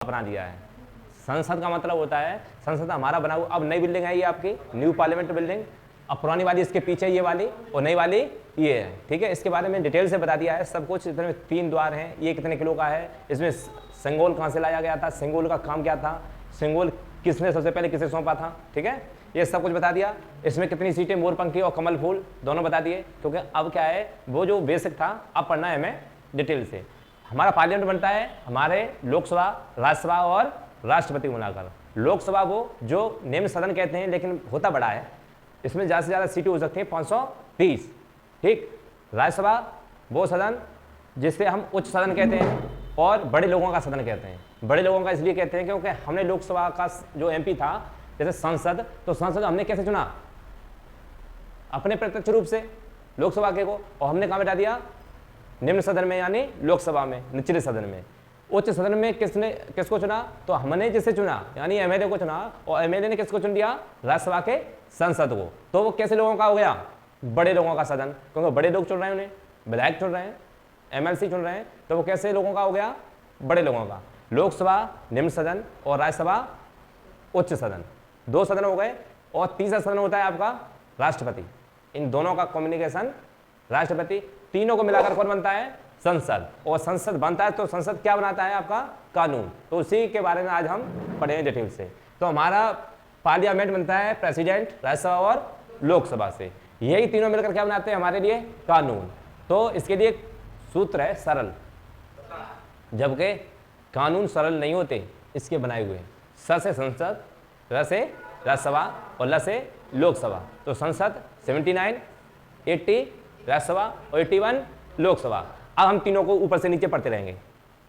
बना दिया है। संसद का मतलब होता है, संसद हमारा बना हुआ। अब नई बिल्डिंग है ये आपकी, न्यू पार्लियामेंट बिल्डिंग। अब पुरानी वाली इसके पीछे ये वाली, और नई वाली ये है, ठीक है। इसके बारे में डिटेल से बता दिया है सब कुछ। इसमें 3 द्वार हैं, ये कितने किलो का है, इसमें सिंगोल कहाँ से लाया गया था, सिंगोल का काम क्या था, सिंगोल किसने सबसे पहले किसे सौंपा था, ठीक है, ये सब कुछ बता दिया। इसमें कितनी सीटें, मोरपंखी और कमल फूल दोनों बता दिए। क्योंकि अब क्या है, वो जो बेसिक था अब पढ़ना है हमें डिटेल से। हमारा पार्लियामेंट बनता है हमारे लोकसभा, राज्यसभा और राष्ट्रपति को मिलाकर। लोकसभा वो जो निम्न सदन कहते हैं, लेकिन होता बड़ा है, इसमें ज़्यादा से ज़्यादा सीटें हो सकती हैं 530, ठीक। राज्यसभा वो सदन जिसे हम उच्च सदन कहते हैं और बड़े लोगों का सदन कहते हैं। बड़े लोगों का इसलिए कहते हैं क्योंकि हमने लोकसभा का जो एमपी था, जैसे संसद, तो संसद हमने कैसे चुना, अपने प्रत्यक्ष रूप से लोकसभा के को, और हमने कहाँ बैठा दिया, निम्न सदन में, यानी लोकसभा में, निचले सदन में। उच्च सदन में किसको चुना, तो हमने जिसे चुना यानी एमएलए को चुना, और एमएलए ने किसको चुन दिया, राज्यसभा के संसद को। तो वो कैसे लोगों का हो गया, बड़े लोगों का सदन, क्योंकि बड़े लोग चुन रहे हैं, उन्हें विधायक चुन रहे हैं, एमएलसी चुन रहे हैं, तो वो कैसे लोगों का हो गया, बड़े लोगों का। लोकसभा निम्न सदन और राज्यसभा उच्च सदन, 2 सदन हो गए। और तीसरा सदन होता है आपका राष्ट्रपति। इन दोनों का कम्युनिकेशन राष्ट्रपति, तीनों को मिलाकर कौन बनता है, संसद। और संसद बनता है तो संसद क्या बनाता है, आपका कानून। तो उसी के बारे में आज हम पढ़ेंगे डिटेल से। तो हमारा पार्लियामेंट बनता है प्रेसिडेंट, राज्यसभा और लोकसभा से। यही तीनों मिलकर क्या बनाते हैं हमारे लिए, कानून। तो इसके लिए सूत्र है सरल, जबकि कानून सरल नहीं होते इसके बनाए हुए। स से संसद, र से राज्यसभा और ल से लोकसभा। तो संसद 79, 80 राज्यसभा और 81 लोकसभा। अब हम तीनों को ऊपर से नीचे पढ़ते रहेंगे,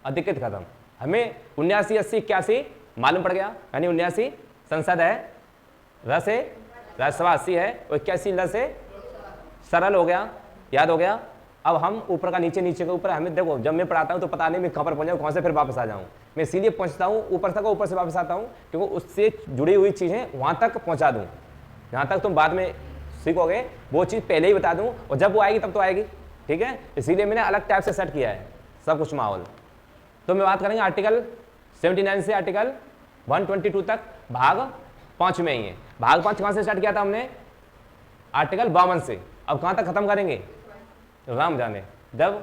अधिकृत खत्म। हमें 79, 80, 81 मालूम पड़ गया, यानी 79 संसद है, र से राज्यसभा 80 है, और 81 ल से सरल हो गया, याद हो गया। अब हम ऊपर का नीचे, नीचे के ऊपर। हमें देखो, जब मैं पढ़ाता हूँ तो पता नहीं मैं कहाँ पर पहुँच जाऊँ, कहाँ से फिर वापस आ जाऊँ। मैं इसीलिए पहुँचता हूँ ऊपर तक, ऊपर से वापस आता हूँ, क्योंकि उससे जुड़ी हुई चीज़ें वहाँ तक पहुँचा दूँ, जहाँ तक तुम बाद में सीखोगे वो चीज़ पहले ही बता दूँ, और जब वो आएगी तब तो आएगी, ठीक है। इसीलिए मैंने अलग टाइप से सेट किया है सब कुछ माहौल। तो मैं बात करेंगे आर्टिकल 79 से आर्टिकल 122 तक, भाग 5 में ही है। भाग 5 कहाँ से स्टार्ट किया था हमने, आर्टिकल 52 से। अब कहाँ तक खत्म करेंगे, राम जाने, जब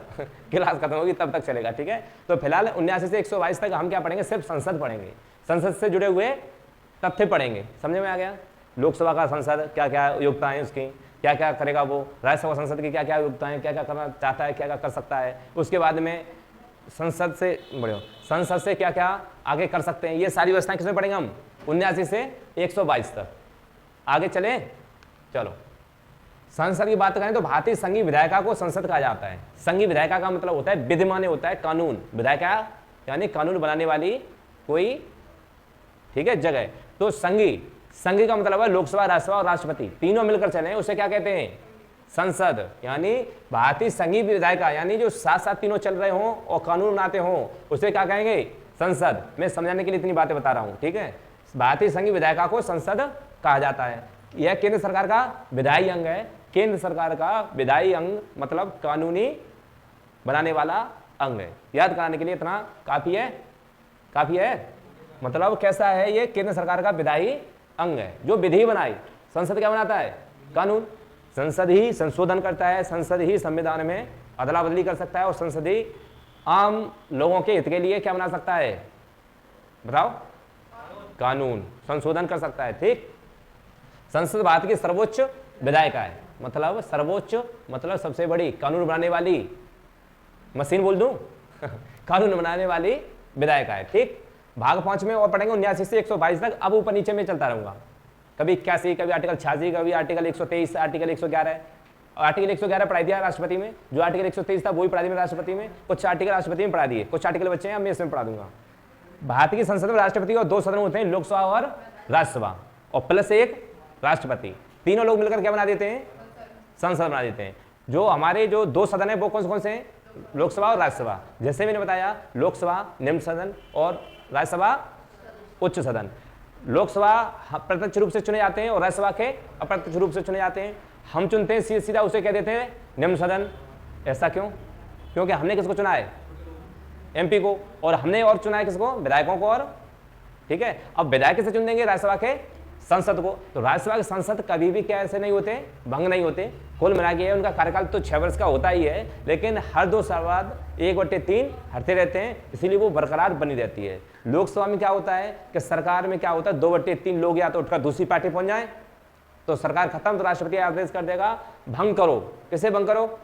क्लास खत्म होगी तब तक चलेगा, ठीक है। तो फिलहाल 79 से 122 तक हम क्या पढ़ेंगे, सिर्फ संसद पढ़ेंगे, संसद से जुड़े हुए तथ्य पढ़ेंगे। समझ में आ गया, लोकसभा का संसद क्या क्या योग्यताएं हैं उसकी, क्या क्या करेगा वो, राज्यसभा संसद की क्या क्या योग्यताएं, क्या क्या करना चाहता है, क्या क्या कर सकता है। उसके बाद में संसद से बढ़ो, संसद से क्या क्या आगे कर सकते हैं, ये सारी व्यवस्थाएं किसमें पढ़ेंगे हम, 79 से 122 तक। आगे चले, चलो। संसद की बात करें तो भारतीय संघीय विधायिका को संसद कहा जाता है। संघीय विधायिका का मतलब होता है विद्यमान, होता है कानून। विधायिका यानी कानून बनाने वाली कोई, ठीक है, जगह। तो संघीय का मतलब है लोकसभा, राज्यसभा और राष्ट्रपति, तीनों मिलकर चले, उसे क्या कहते हैं, संसद। यानी भारतीय संघीय विधायिका, यानी जो साथ साथ तीनों चल रहे हों और कानून बनाते हों, उसे क्या कहेंगे, संसद। मैं समझाने के लिए इतनी बातें बता रहा हूं, ठीक है। भारतीय संघीय विधायिका को संसद कहा जाता है। यह केंद्र सरकार का विधायी अंग है। केंद्र सरकार का विधायी अंग मतलब कानूनी बनाने वाला अंग है। याद कराने के लिए इतना काफी है, काफी है। मतलब कैसा है, ये केंद्र सरकार का विधायी अंग है जो विधि बनाई। संसद क्या बनाता है, कानून। संसद ही संशोधन करता है, संसद ही संविधान में अदला बदली कर सकता है, और संसद ही आम लोगों के हित के लिए क्या बना सकता है, बताओ, कानून संशोधन कर सकता है, ठीक। संसद भारत की सर्वोच्च विधायिका है, मतलब सर्वोच्च मतलब सबसे बड़ी कानून बनाने वाली मशीन बोल दूं कानून बनाने वाली विधायिका है, ठीक। भाग 5 में और पढ़ेंगे 79 से 122 तक। अब ऊपर नीचे में चलता रहूंगा, कभी 81, कभी आर्टिकल 86, कभी आर्टिकल 123, आर्टिकल 111। आर्टिकल 111 पढ़ाई दिया राष्ट्रपति में, जो आर्टिकल 123 था वही पढ़ा दिया राष्ट्रपति में। कुछ आर्टिकल राष्ट्रपति में पढ़ा दिए, कुछ आर्टिकल बच्चे हैं, मैं इसमें पढ़ा दूंगा। भारत की संसद में राष्ट्रपति और 2 सदन होते हैं, लोकसभा और राज्यसभा, और प्लस 1 राष्ट्रपति। तीनों लोग मिलकर क्या बना देते हैं, संसद बना देते हैं। जो हमारे जो 2 सदन है वो कौन कौन से हैं, लोकसभा और राज्यसभा। जैसे मैंने बताया, लोकसभा निम्न सदन और राज्यसभा उच्च सदन। लोकसभा प्रत्यक्ष रूप से चुने जाते हैं और राज्यसभा के अप्रत्यक्ष रूप से चुने जाते हैं। हम चुनते हैं सीधा उसे कह देते हैं निम्न सदन। ऐसा क्यों, क्योंकि हमने किसको चुना है, एमपी को, और हमने और चुना है किसको, विधायकों को। और ठीक है, अब विधायक किसे चुन देंगे, राज्यसभा के संसद को। तो राज्यसभा के संसद कभी भी क्या ऐसे नहीं होते, भंग नहीं होते। कुल मिला के उनका कार्यकाल तो 6 वर्ष का होता ही है, लेकिन हर 2 साल बाद 1/3 हटते रहते हैं, इसीलिए वो बरकरार बनी रहती है। लोकसभा में क्या होता है कि सरकार में क्या होता है, 2/3 लोग या तो उठकर दूसरी पार्टी पहुंच जाए तो सरकार खत्म, तो राष्ट्रपति आदेश कर देगा भंग करो। किसे भंग करो,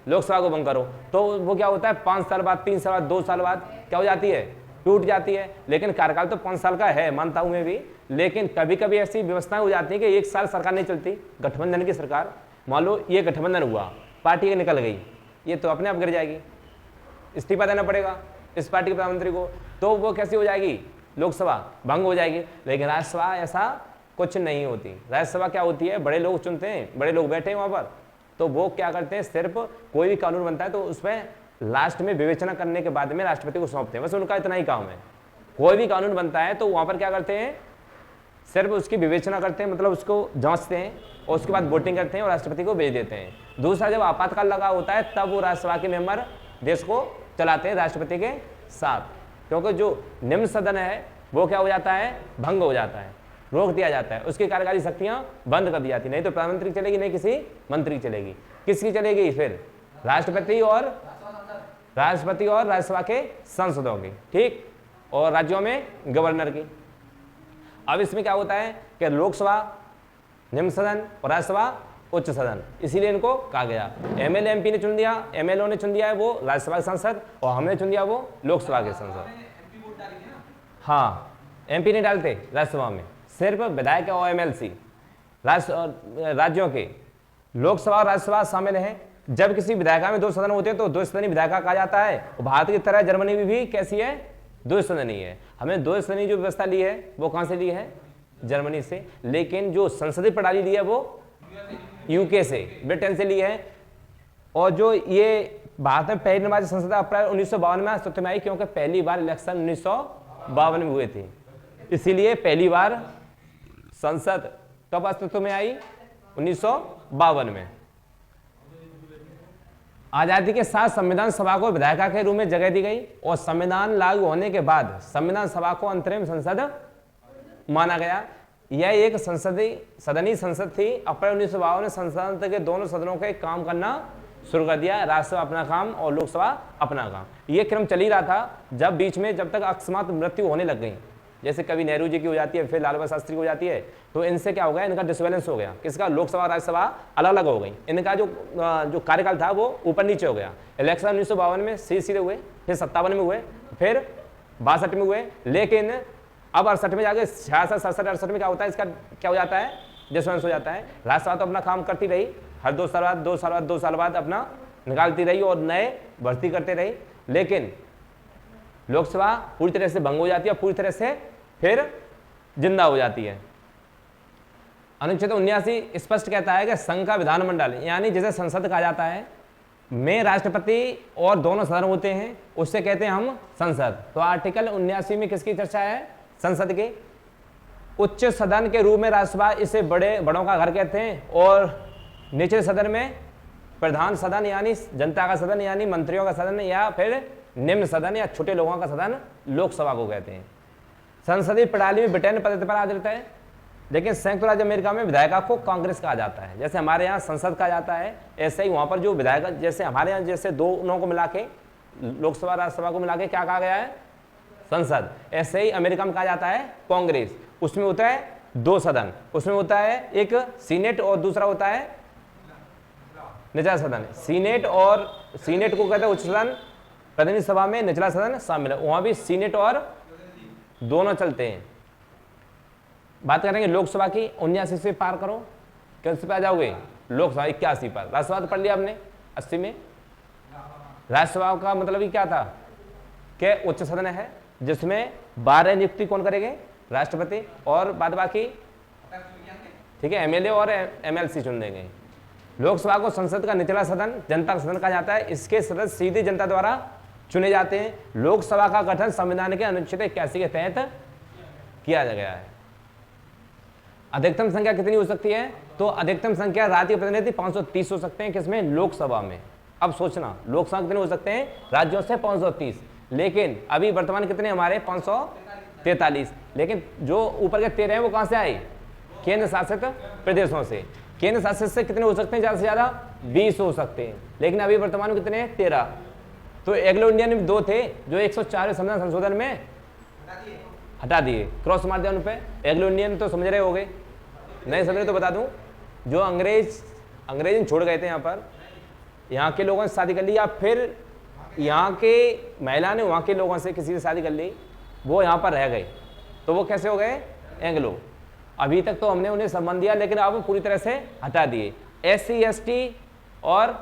लोकसभा को भंग करो। तो वो क्या होता है, 5 साल बाद, 3 साल बाद, 2 साल बाद क्या हो जाती है, टूट जाती है। लेकिन कार्यकाल तो 5 साल का है, मानता हूं मैं भी, लेकिन कभी कभी ऐसी व्यवस्थाएं हो जाती है कि 1 साल सरकार नहीं चलती, गठबंधन की सरकार, मान लो ये गठबंधन हुआ, पार्टी निकल गई, ये तो अपने आप गिर जाएगी, इस्तीफा देना पड़ेगा इस पार्टी के प्रधानमंत्री को, तो वो कैसी हो जाएगी, लोकसभा भंग हो जाएगी। लेकिन राज्यसभा ऐसा कुछ नहीं होती। राज्यसभा क्या होती है, बड़े लोग चुनते हैं, बड़े लोग बैठे हैं वहाँ पर, तो वो क्या करते हैं, सिर्फ कोई भी कानून बनता है तो उसमें लास्ट में विवेचना करने के बाद में राष्ट्रपति को सौंपते हैं, बस उनका इतना ही काम है। कोई भी कानून बनता है तो वहाँ पर क्या करते हैं, सिर्फ उसकी विवेचना करते हैं, मतलब उसको जांचते हैं और उसके बाद वोटिंग करते हैं और राष्ट्रपति को भेज देते हैं। दूसरा, जब आपातकाल लगा होता है तब वो राज्यसभा के मेंबर देश को चलाते हैं राष्ट्रपति के साथ, क्योंकि जो निम्न सदन है वो क्या हो जाता है, भंग हो जाता है, रोक दिया जाता है, उसकी कार्यकारी शक्तियां बंद कर दी जाती, नहीं तो प्रधानमंत्री चलेगी, नहीं किसी मंत्री चलेगी। किसकी चलेगी फिर, राष्ट्रपति और राज्यसभा के सांसदों की, ठीक, और राज्यों में गवर्नर की। अब इसमें क्या होता है कि लोकसभा निम्न सदन और राज्यसभा उच्च सदन, इसीलिए इनको कहा गया। एमएलए एमपी ने चुन दिया, एमएलओ ने चुन दिया है वो राज्यसभा के सांसद, और हमने चुन दिया वो लोकसभा के सांसद। हाँ, एमपी नहीं डालते राज्यसभा में, सिर्फ विधायक और एमएलसी राज्यों के। लोकसभा और राज्यसभा शामिल हैं। जब किसी विधायिका में 2 सदन होते हैं तो 2 सदनी विधायिका कहा जाता है। भारत की तरह जर्मनी में भी कैसी है, 2 सदनी है। हमने 2 सदनी जो व्यवस्था ली है वो कहां से ली है, जर्मनी से। लेकिन जो संसदीय प्रणाली ली है वो यूके से, ब्रिटेन से ली है। और जो ये भारत में पहली निर्वाचित संसद अप्रैल 1952 में अस्तित्व में आई, क्योंकि पहली बार इलेक्शन 1952 में हुए थे, इसीलिए पहली बार संसद कब अस्तित्व में आई, 1952 में। आजादी के साथ संविधान सभा को विधायिका के रूप में जगह दी गई, और संविधान लागू होने के बाद संविधान सभा को अंतरिम संसद माना गया। यह एक सदनी संसद थी। अप्रैल 1952 में संसद के दोनों सदनों के काम करना शुरू कर दिया, राज्यसभा अपना काम और लोकसभा अपना काम। यह क्रम चल ही रहा था जब बीच में, जब तक अकस्मात मृत्यु होने लग गई, जैसे कभी नेहरू जी की हो जाती है, फिर लाल बहादुर शास्त्री की हो जाती है, तो इनसे क्या हो गया, इनका डिसबैलेंस हो गया। किसका, लोकसभा राज्यसभा अलग अलग हो गई, इनका जो कार्यकाल था वो ऊपर नीचे हो गया। इलेक्शन 1952 में सीधे हुए, फिर 57 में हुए, फिर 62 में हुए, लेकिन अब 68 में जाके 66, 67, 68 में क्या होता है, इसका क्या हो जाता है, डिसबैलेंस हो जाता है। राज्यसभा तो अपना काम करती रही, हर 2 साल बाद 2 साल बाद अपना निकालती रही और नए भर्ती करते रही, लेकिन लोकसभा पूरी तरह से भंग हो जाती है और पूरी तरह से फिर जिंदा हो जाती है। अनुच्छेद 79 स्पष्ट कहता है कि संघ का विधानमंडल, यानी जिसे संसद कहा जाता है, में राष्ट्रपति और दोनों सदन होते हैं, उससे कहते हैं हम संसद। तो आर्टिकल 79 में किसकी चर्चा है, संसद के। उच्च सदन के रूप में राज्यसभा, इसे बड़ों का घर कहते हैं, और निचले सदन में प्रधान सदन यानी जनता का सदन यानी मंत्रियों का सदन, या फिर निम्न सदन या छोटे लोगों का सदन लोकसभा को कहते हैं। संसदीय प्रणाली में ब्रिटेन पद्धति पर आधारित है, लेकिन संयुक्त राज्य अमेरिका में विधायिका को कांग्रेस कहा जाता है। जैसे हमारे यहाँ संसद कहा जाता है, ऐसे ही वहाँ पर जो विधायिका, जैसे हमारे यहाँ जैसे दोनों को मिला के, लोकसभा राज्यसभा को मिला के क्या कहा गया है, संसद, ऐसे ही अमेरिका में कहा जाता है कांग्रेस। उसमें होता है 2 सदन, उसमें होता है एक सीनेट और दूसरा होता है निचला सदन। सीनेट को कहते हैं उच्च सदन, प्रतिनिधि सभा में निचला सदन शामिल है, वहां भी सीनेट और दोनों चलते हैं। बात करेंगे लोकसभा की, 79 से पार करो, कैसे पे आ जाओगे, लोकसभा 81 पर। राज्यसभा तो पढ़ लिया आपने 80 में। राज्यसभा का मतलब ही क्या था कि उच्च सदन है जिसमें 12 नियुक्ति कौन करेंगे, राष्ट्रपति, और बाद बाकी ठीक है एमएलए और एमएलसी चुन देंगे। लोकसभा को संसद का निचला सदन, जनता का सदन कहा जाता है। इसके सदस्य सीधी जनता द्वारा चुने जाते हैं। लोकसभा का गठन संविधान के अनुच्छेद 81 के तहत किया गया है। अधिकतम संख्या कितनी हो सकती है, तो अधिकतम संख्या राज्य के प्रतिनिधि 530 हो सकते हैं, किसमें, लोकसभा में। अब सोचना, लोकसभा कितने हो सकते हैं, राज्यों से 530, लेकिन अभी वर्तमान कितने हमारे 543, लेकिन जो ऊपर के 13 हैं वो कहाँ से आए? केंद्र शासित प्रदेशों से। केंद्र शासित से कितने हो सकते हैं? ज़्यादा से ज़्यादा 20 हो सकते हैं, लेकिन अभी वर्तमान में कितने हैं? 13। तो एग्लो इंडियन में 2 थे जो 104वें संविधान संशोधन में हटा दिए, क्रॉस मार दिया उन पे। एग्लो इंडियन तो समझ रहे होगे, नहीं समझ रहे तो बता दूं, जो अंग्रेज छोड़ गए थे यहाँ पर, यहाँ के लोगों से शादी कर ली, या फिर यहाँ के महिला ने वहाँ के लोगों से किसी से शादी कर ली, वो यहाँ पर रह गए, तो वो कैसे हो गए? एंग्लो। अभी तक तो हमने उन्हें सम्मान दिया, लेकिन अब पूरी तरह से हटा दिए। SC ST और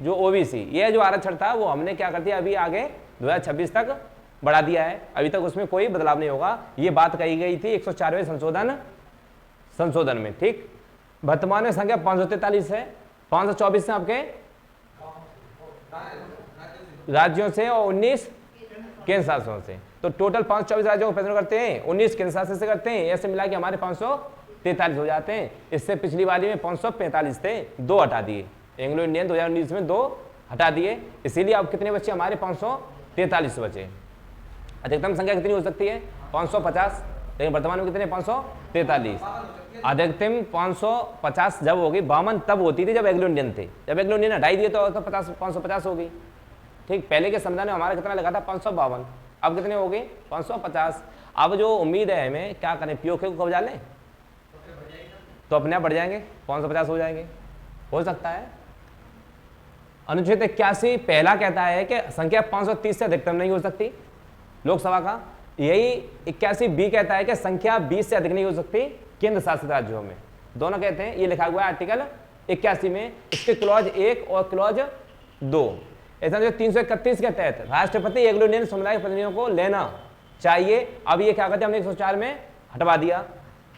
जो OBC, ये जो आरक्षण था वो हमने क्या कर दिया, अभी आगे 2026 तक बढ़ा दिया है। अभी तक उसमें कोई बदलाव नहीं होगा, ये बात कही गई थी 104वें संशोधन में। ठीक, वर्तमान में संख्या 543 है, 524 है आपके राज्यों से और 19 केंद्र शासितों से। तो टोटल 524 राज्यों को प्रतिनिधित्व करते हैं, 19 केंद्र शासित से करते हैं, ऐसे मिला के हमारे 543 हो जाते हैं। इससे पिछली वाली में 545 थे, 2 हटा दिए। एंग्लो इंडियन 2019 में 2 हटा दिए, इसीलिए अब कितने बच्चे हमारे? 543 बचे। अधिकतम संख्या कितनी हो सकती है? 550, लेकिन वर्तमान में कितने? 543। अधिकतम 550 जब होगी, 52 तब होती थी जब एग्लो इंडियन थे। जब एग्लो इंडियन हटाई दिए तो 550 होगी। ठीक, पहले के संविधान में हमारा कितना लगा था? 552, अब कितने हो गए? 550। अब जो उम्मीद है हमें, क्या करें, POK को कब डालें तो अपने आप बढ़ जाएंगे, 550 हो जाएंगे, हो सकता है। अनुच्छेद 81 पहला कहता है कि संख्या 530 से अधिकतम नहीं हो सकती लोकसभा का। यही 81B कहता है कि संख्या 20 से अधिक नहीं हो सकती केंद्र शासित राज्यों में। दोनों कहते हैं, ये लिखा हुआ है आर्टिकल 81 में, इसके क्लॉज 1 और क्लॉज 2। ऐसा जो 331 के तहत राष्ट्रपति एग्लो इंडियन समुदाय के प्रतिनिधियों को लेना चाहिए। अब ये क्या कहते हैं, हमने 104 में हटवा दिया।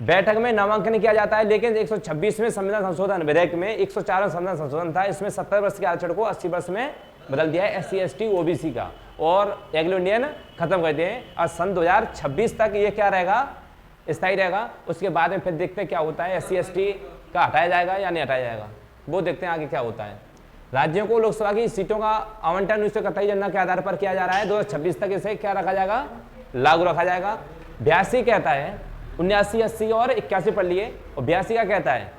बैठक में नामांकन किया जाता है, लेकिन 126 में संविधान संशोधन विधेयक में 104 संविधान संशोधन था, इसमें 70 वर्ष के आरक्षण को 80 वर्ष में बदल दिया है, SC ST OBC का, और एग्लो इंडियन खत्म कर दिए हैं। और सन 2026 तक ये क्या रहेगा? स्थायी रहेगा। उसके बाद में फिर देखते हैं क्या होता है, SC ST का हटाया जाएगा या नहीं हटाया जाएगा, वो देखते हैं आगे क्या होता है। राज्यों को लोकसभा की सीटों का आवंटन 1931 जनगणना के आधार पर किया जा रहा है। 2026 तक इसे क्या रखा जाएगा? लागू रखा जाएगा। 82 कहता है, 79, 80 और 81 पढ़ लिए, और 82 का कहता है,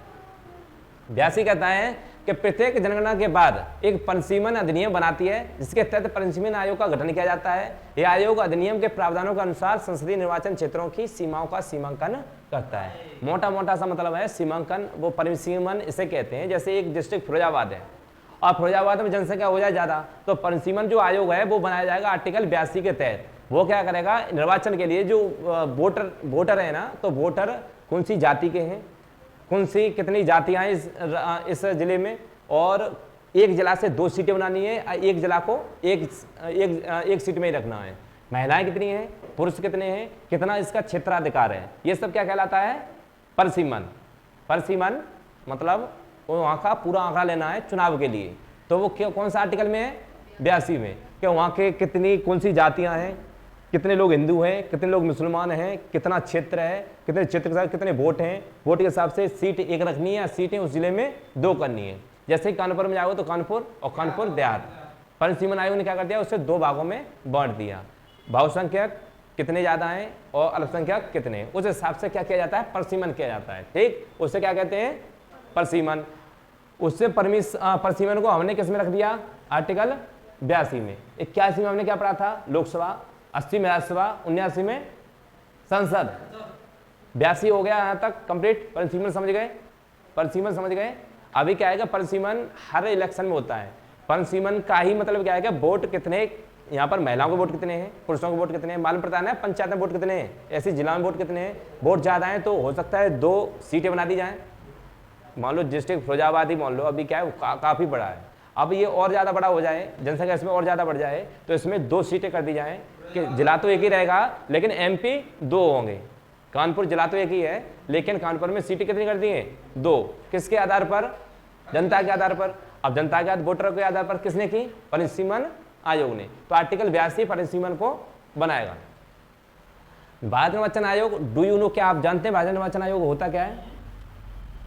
82 कहता है कि प्रत्येक जनगणना के बाद एक परिसीमन अधिनियम बनाती है, जिसके तहत परिसीमन आयोग का गठन किया जाता है। यह आयोग अधिनियम के प्रावधानों के अनुसार संसदीय निर्वाचन क्षेत्रों की सीमाओं का सीमांकन करता है। मोटा मोटा सा मतलब है सीमांकन, वो परिसीमन इसे कहते हैं। जैसे एक डिस्ट्रिक्ट फिरोजाबाद है, और फिरोजाबाद में जनसंख्या हो जाए ज़्यादा, तो परिसीमन जो आयोग है वो बनाया जाएगा आर्टिकल 82 के तहत। वो क्या करेगा? निर्वाचन के लिए जो वोटर है ना, तो वोटर कौन सी जाति के हैं, कौन सी कितनी जातियां हैं इस जिले में, और एक जिला से 2 सीटें बनानी है, एक जिला को एक सीट में ही रखना है। महिलाएं कितनी हैं, पुरुष कितने हैं, कितना इसका क्षेत्राधिकार है, ये सब क्या कहलाता है? परिसीमन। परिसीमन मतलब वहाँ का पूरा आंकड़ा लेना है चुनाव के लिए। तो वो कौन सा आर्टिकल में है? 82 में, कि वहाँ के कितनी कौन सी जातियाँ हैं, कितने लोग हिंदू हैं, कितने लोग मुसलमान हैं, कितना क्षेत्र है, कितने क्षेत्र के साथ कितने वोट हैं, वोट के हिसाब से सीट एक रखनी है या सीटें उस जिले में 2 करनी है। जैसे ही कानपुर में जाओगे तो कानपुर और कानपुर देहात। परिसीमन आयोग ने क्या कर दिया? उसे 2 भागों में बांट दिया। बहुसंख्यक कितने ज़्यादा हैं और अल्पसंख्यक कितने, उस हिसाब से क्या किया जाता है? परिसीमन किया जाता है। ठीक, उससे क्या कहते हैं? परिसीमन। उससे परिसीमन को हमने किस में रख दिया? आर्टिकल 82 में। 81 में हमने क्या पढ़ा था? लोकसभा, 80 में राज्यसभा, 79 में संसद। 82 हो गया यहाँ तक कंप्लीट। परिसीमन समझ गए? परिसीमन समझ गए? अभी क्या आएगा? परिसीमन हर इलेक्शन में होता है। परिसीमन का ही मतलब क्या है? वोट कितने, यहाँ पर महिलाओं के वोट कितने हैं, पुरुषों के वोट कितने हैं, मालूम पड़ता है ना। पंचायत में वोट कितने हैं, ऐसे जिला में वोट कितने हैं। वोट ज़्यादा हैं तो हो सकता है 2 सीटें बना दी जाएँ। मान लो डिस्ट्रिक्ट फिरोजाबाद ही मान लो, अभी क्या है काफ़ी बड़ा है। अब ये और ज़्यादा बड़ा हो जाए, जनसंख्या इसमें और ज़्यादा बढ़ जाए, तो इसमें 2 सीटें कर दी जाएँ कि जिला तो एक ही रहेगा लेकिन MP 2 होंगे। कानपुर जिला तो एक ही है लेकिन कानपुर में सीटें कितनी कर दी हैं? 2। किसके आधार पर? जनता के आधार पर। अब जनता के वोटर के आधार पर किसने की? परिसीमन आयोग ने। तो आर्टिकल 82 परिसीमन को बनाएगा। भारत निर्वाचन आयोग, डू यू नो, क्या आप जानते हैं भारत निर्वाचन आयोग होता क्या है?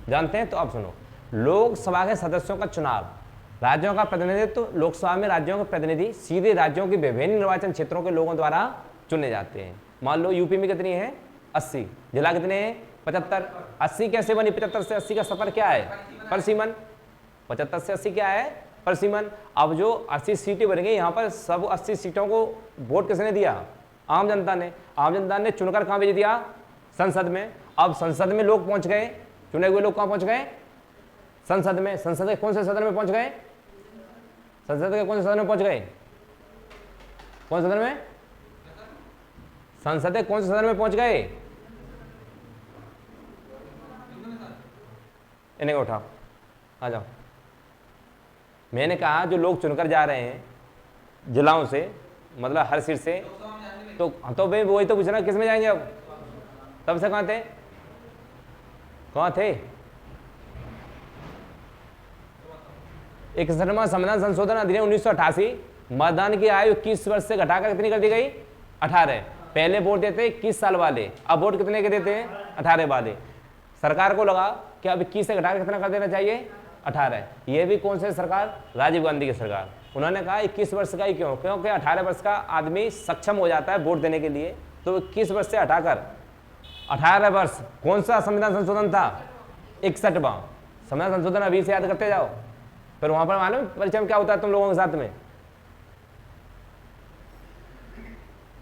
जानते हैं? तो आप सुनो। लोकसभा के सदस्यों का चुनाव राज्यों का प्रतिनिधित्व, लोकसभा में राज्यों के प्रतिनिधि सीधे राज्यों के विभिन्न निर्वाचन क्षेत्रों के लोगों द्वारा चुने जाते हैं। मान लो यूपी में कितनी है 80, जिला कितने हैं 75। 80 कैसे बनी, 75 से 80 का सफर क्या है परसीमन, 75 से 80 क्या है परसीमन। अब जो 80 सीटें बन गई यहाँ पर सब 80 सीटों को वोट किसने दिया, आम जनता ने। आम जनता ने चुनकर कहाँ भेज दिया, संसद में। अब संसद में लोग पहुंच गए, चुने हुए लोग कहाँ पहुंच गए, संसद में। संसद के कौन से सदन में पहुंच गए, संसद के कौन से सदन में पहुंच गए, कौन से सदन में, संसद के कौन से सदन में पहुंच गए, इन्हें उठाओ आ जाओ। मैंने कहा जो लोग चुनकर जा रहे हैं जिलाओं से, मतलब हर सीट से, तो भाई वही तो पूछ रहा किस में जाएंगे अब, तब से कहाँ थे, कहाँ थे। 61वां संविधान संशोधन अधिनियम 1988 मतदान की आयु 21 वर्ष से घटाकर कितनी कर दी गई 18। पहले वोट देते 21 साल वाले, अब वोट कितने के देते हैं 18 वाले। सरकार को लगा कि अब 21 से घटाकर कितना कर देना चाहिए 18। ये भी कौन सी सरकार, राजीव गांधी की सरकार। उन्होंने कहा 21 वर्ष का ही क्यों, क्योंकि 18 वर्ष का आदमी सक्षम हो जाता है वोट देने के लिए, तो 21 वर्ष से हटाकर 18 वर्ष। कौन सा संविधान संशोधन था 61वां संविधान संशोधन, अभी से याद करते जाओ। फिर वहां पर मालूम परिचय में क्या होता है तुम लोगों के साथ में,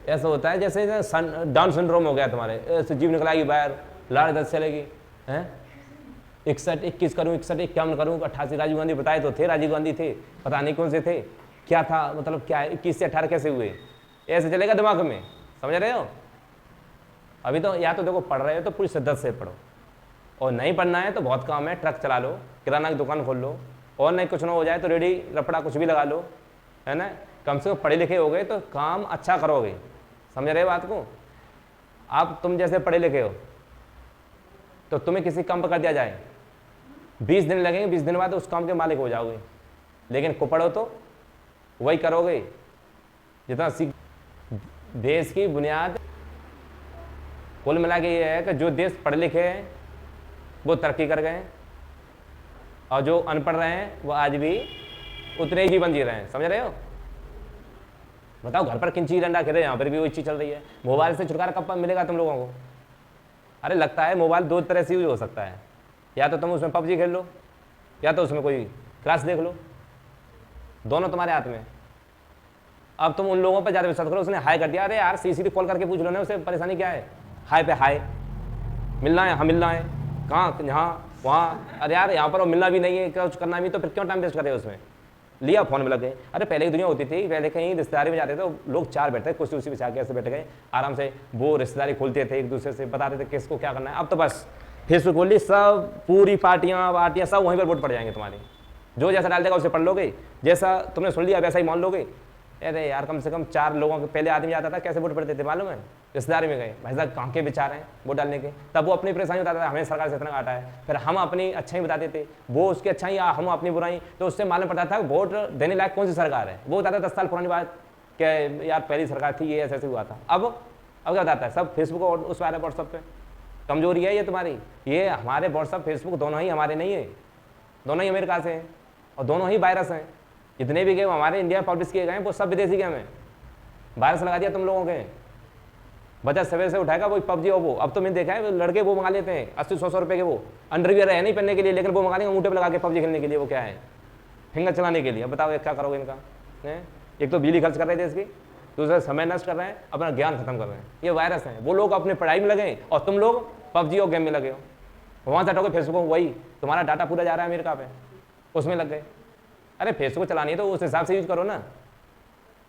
ऐसा होता है जैसे डाउन सिंड्रोम हो गया तुम्हारे, जीभ निकलाएगी बाहर, लाड़ दस चलेगी हैं। 61 21 करूँ, 61 51 करूँ, 88 राजीव गांधी बताए तो थे, राजीव गांधी थे, पता नहीं कौन से थे, क्या था मतलब क्या है 21 से 18 कैसे हुए, ऐसे चलेगा दिमाग में, समझ रहे हो। अभी तो या तो देखो पढ़ रहे हो तो पूरी शिद्दत से पढ़ो, और नहीं पढ़ना है तो बहुत काम है, ट्रक चला लो, किराना की दुकान खोल लो, और नहीं कुछ ना हो जाए तो रेडी रपड़ा कुछ भी लगा लो, है ना। कम से कम पढ़े लिखे हो गए तो काम अच्छा करोगे, समझ रहे हो बात को। आप तुम जैसे पढ़े लिखे हो तो तुम्हें किसी काम पर कर दिया जाए 20 दिन लगेंगे, 20 दिन बाद उस काम के मालिक हो जाओगे। लेकिन को पढ़ो तो वही करोगे जितना सीख। देश की बुनियाद कुल मिला के ये है कि जो देश पढ़े लिखे हैं वो तरक्की कर गए हैं, और जो अनपढ़ रहे हैं वो आज भी उतने ही जीवन जी रहे हैं, समझ रहे हो। बताओ घर पर किंची डंडा खेले, यहाँ पर भी वही चीज चल रही है। मोबाइल से छुटकारा कब मिलेगा तुम लोगों को। अरे लगता है मोबाइल दो तरह से यूज हो सकता है, या तो तुम उसमें पबजी खेल लो, या तो उसमें कोई क्लास देख लो, दोनों तुम्हारे हाथ में। अब तुम उन लोगों पर ज़्यादा विश्वास करो, उसने हाई कर दिया, अरे यार सीसीटीवी कॉल करके पूछ लो ना उसे परेशानी क्या है। हाई पे हाई, मिलना है, हाँ मिलना है, कहाँ, यहाँ वहाँ, अरे यार यहाँ पर मिलना भी नहीं है, कुछ करना भी, तो फिर क्यों टाइम वेस्ट कर रहे हो उसमें। लिया फोन में लग गए। अरे पहले की दुनिया होती थी, पहले कहीं रिश्तेदारी में जाते थे तो लोग चार बैठते, कुर्सी उसी बिछा के ऐसे बैठ गए आराम से, वो रिश्तेदारी खोलते थे, एक दूसरे से बताते थे किसको क्या करना है। अब तो बस फेसबुक खोल ली, सब पूरी पार्टियाँ सब वहीं पर वोट पड़ जाएंगे तुम्हारे, जो जैसा डाल देगा उसे पढ़ लोगे, जैसा तुमने सुन लिया वैसा ही मान लोगे। अरे यार कम से कम 4 लोगों के पहले आदमी आता था, कैसे वोट पड़ते थे मालूम है। रिश्तेदारी में गए, भाई साहब कहाँ के विचार हैं वोट डालने के, तब वो अपनी परेशानी बताता था, हमें सरकार से इतना घाटा है, फिर हम अपनी अच्छाई बताते थे, वो उसकी अच्छाई या हम अपनी बुराई, तो उससे मालूम पड़ता था वोट देने लायक कौन सी सरकार है। वो बताता 10 साल पुरानी बात कि यार पहली सरकार थी, ये ऐसे ऐसे हुआ था। अब क्या बताता है, सब फेसबुक और उस वाले व्हाट्सअप पे। कमजोरी है ये तुम्हारी, ये हमारे व्हाट्सअप फेसबुक दोनों ही हमारे नहीं है, दोनों ही अमेरिका से हैं, और दोनों ही वायरस हैं। जितने भी गेम हमारे इंडिया में पब्लिश किए गए हैं वो सब विदेशी गेम है, वायरस लगा दिया तुम लोगों के। बजट सवेरे से उठाएगा वही पबजी और वो। अब तो मैंने देखा है लड़के वो मंगा लेते हैं 80-100 रुपए के, वो अंडरवियर है नहीं पहनने के लिए, लेकिन वो मंगा लेंगे अंगूठे पे लगा के पबजी खेलने के लिए। वो क्या है, फिंगर चलाने के लिए। अब बताओ क्या करोगे इनका। एक तो बिजली खर्च कर रहे थे इसकी, दूसरा समय नष्ट कर रहे हैं, अपना ज्ञान खत्म कर रहे हैं। ये वायरस है। वो लोग अपने पढ़ाई में लगे और तुम लोग पबजी और गेम में लगे हो। वहाँ से हटोगे फेसबुक, वही तुम्हारा डाटा पूरा जा रहा है अमेरिका पे, उसमें लग गए। अरे फेसबुक चलानी है तो उस हिसाब से यूज करो ना,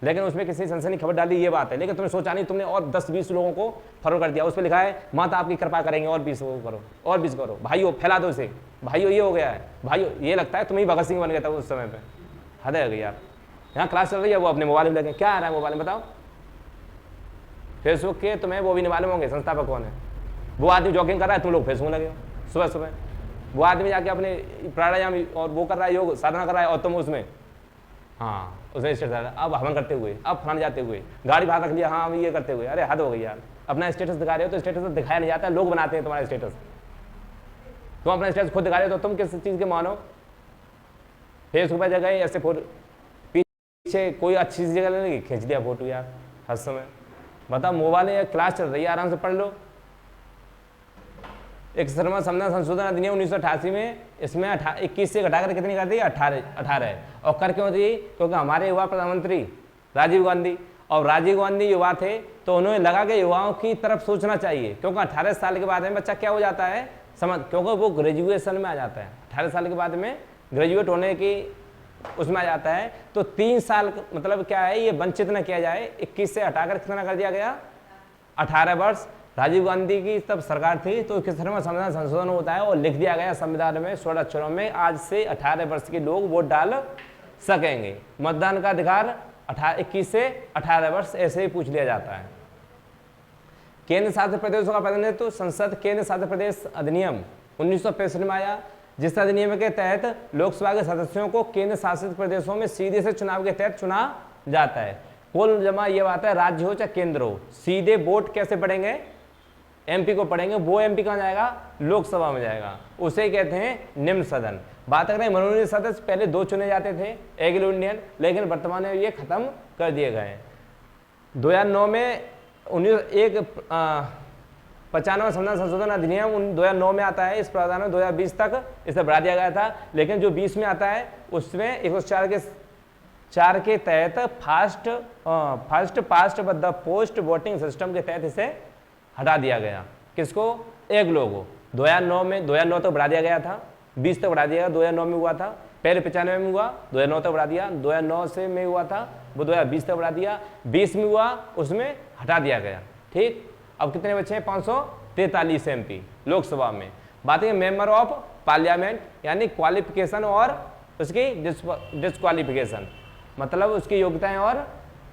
लेकिन उसमें किसी सनसनी खबर डाली ये बात है, लेकिन तुमने सोचा नहीं, तुमने और 10-20 लोगों को फॉरवर्ड कर दिया। उस पर लिखा है माता आपकी कृपा करेंगे, और 20 करो, और 20 करो। भाइयों फैला दो इसे, भाइयों ये हो गया है, भाइयों ये लगता है तुम्हें भगत सिंह बन गया था उस समय पे। हद है यार। यहाँ क्लास चल रही है, वो अपने मोबाइल में लगे, क्या आ रहा है मोबाइल में बताओ। फेसबुक के तुम्हें वो भी नहीं मालूम होंगे संस्थापक कौन है। वो आदमी जॉगिंग कर रहा है, तुम लोग फेसबुक लगे हो सुबह सुबह। वो आदमी जाके अपने प्राणायाम और वो कर रहा है, योग साधना कर रहा है, और तुम उसमें हाँ उसमें स्टेटस, अब हवन करते हुए, अब फलाने जाते हुए, गाड़ी बाहर रख लिया, हाँ ये करते हुए। अरे हद हो गई यार। अपना स्टेटस दिखा रहे हो तो स्टेटस तो दिखाया नहीं जाता, लोग बनाते हैं तुम्हारा स्टेटस। तुम अपना स्टेटस खुद दिखा रहे हो तो तुम किस चीज़ के मानो। फेसबुक पर जगह ऐसे फोटो पीछे कोई अच्छी सी जगह लगी, खींच दिया फोटो यार हर समय। बताओ मोबाइल में क्लास चल रही है, आराम से पढ़ लो। एक श्रम संविधान संशोधन अधिनियम 1988 में इसमें 21 से घटाकर कितनी कर दी? 18। और कर क्यों दी? क्योंकि हमारे युवा प्रधानमंत्री राजीव गांधी, और राजीव गांधी युवा थे तो उन्हें लगा कि युवाओं की तरफ सोचना चाहिए, क्योंकि 18 साल के बाद में बच्चा क्या हो जाता है समझ, क्योंकि वो ग्रेजुएशन में आ जाता है। 18 साल के बाद में ग्रेजुएट होने की उसमें आ जाता है। तो 3 साल मतलब क्या है, ये वंचित न किया जाए। 21 से हटाकर कितना कर दिया गया? 18 वर्ष। राजीव गांधी की तब सरकार थी तो किस तरह संविधान संशोधन होता है और लिख दिया गया संविधान में 16 अक्षरों में, आज से 18 वर्ष के लोग वोट डाल सकेंगे। मतदान का अधिकार 21 से 18 वर्ष ऐसे ही पूछ लिया जाता है। केंद्र शासित प्रदेशों का प्रतिनिधित्व संसद केंद्र शासित प्रदेश अधिनियम 1965 में आया, जिस अधिनियम के तहत लोकसभा के सदस्यों को केंद्र शासित प्रदेशों में सीधे से चुनाव के तहत चुना जाता है। कुल जमा ये बात है, राज्य हो चाहे केंद्र हो, सीधे वोट कैसे पड़ेंगे? एमपी को पड़ेंगे। वो एमपी कहाँ जाएगा? लोकसभा में जाएगा। उसे कहते हैं निम्न सदन। बात करें मनोनीत सदस्य, पहले 2 चुने जाते थे, एग्लो इंडियन, लेकिन वर्तमान में ये खत्म कर दिए गए। 2009 में 95 संविधान संशोधन अधिनियम 2009 में आता है। इस प्रावधान में 2020 तक इसे बढ़ा दिया गया था, लेकिन जो 20 में आता है उसमें 104 के तहत first past the post voting system के तहत इसे हटा दिया गया। किसको? एग्लो को। 2009 तक बढ़ा दिया गया था, 20 तक बढ़ा दिया गया। 2009 में हुआ था, पहले 95 में हुआ, 2009 तक बढ़ा दिया। 2009 से में हुआ था वो 2020 तक बढ़ा दिया। 20 में हुआ उसमें हटा दिया गया। ठीक, अब कितने बचे हैं? 543 एमपी लोकसभा में। बात है मेंबर ऑफ पार्लियामेंट, यानी क्वालिफिकेशन और उसकी डिस्क्वालिफिकेशन, मतलब उसकी योग्यताएं और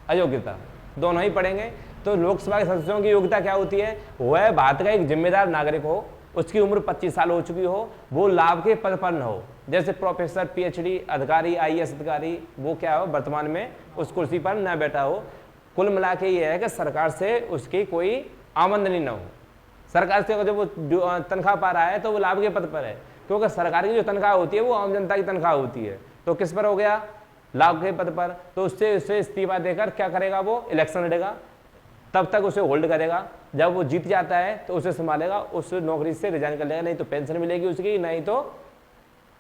अयोग्यता दोनों ही पढ़ेंगे। तो लोकसभा के सदस्यों की योग्यता क्या होती है? वह भारत का एक जिम्मेदार नागरिक हो, उसकी उम्र 25 साल हो चुकी हो, वो लाभ के पद पर न हो, जैसे प्रोफेसर, पीएचडी अधिकारी, आईएएस अधिकारी, वो क्या हो वर्तमान में उस कुर्सी पर न बैठा हो। कुल मिला के ये है कि सरकार से उसकी कोई आमदनी न हो। सरकार से जब वो तनख्वाह पा रहा है तो वो लाभ के पद पर है, क्योंकि सरकार की जो तनख्वाह होती है वो आम जनता की तनख्वाह होती है। तो किस पर हो गया? लाभ के पद पर। तो उससे इस्तीफा देकर क्या करेगा? वो इलेक्शन लड़ेगा, तब तक उसे होल्ड करेगा। जब वो जीत जाता है तो उसे संभालेगा, उस नौकरी से रिजाइन कर लेगा, नहीं तो पेंशन मिलेगी उसकी, नहीं तो